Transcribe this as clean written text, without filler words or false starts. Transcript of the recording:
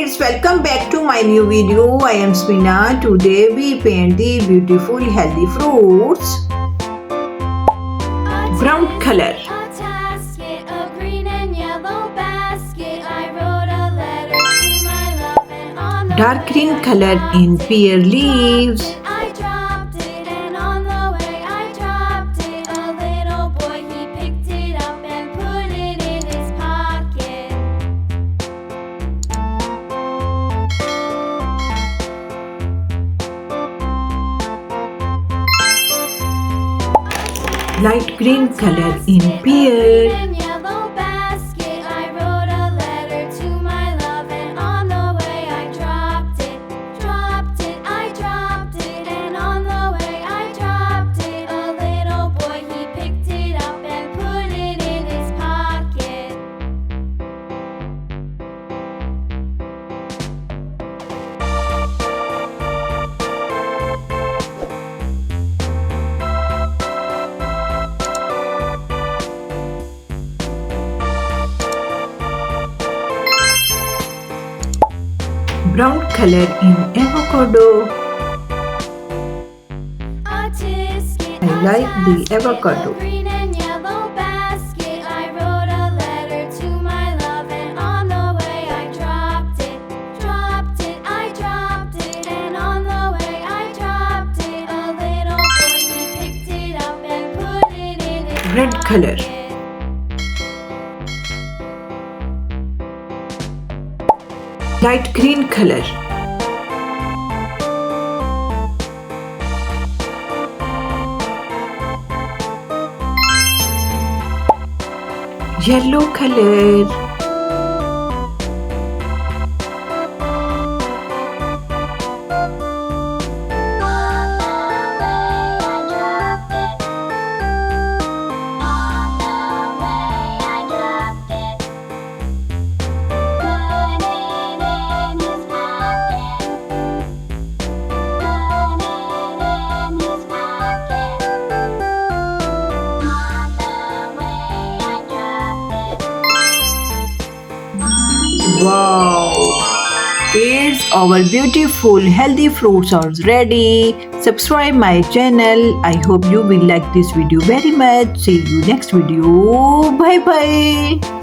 guys, welcome back to my new video. I am Samina. Today we paint the beautiful healthy fruits. Brown color. Dark green color in pear leaves. Light green color in pear. Brown color in avocado. I like the avocado. Red color. Light green color. Yellow color. Wow! It's our beautiful healthy fruits are ready. Subscribe my channel. I hope you will like this video very much. See you next video. Bye bye.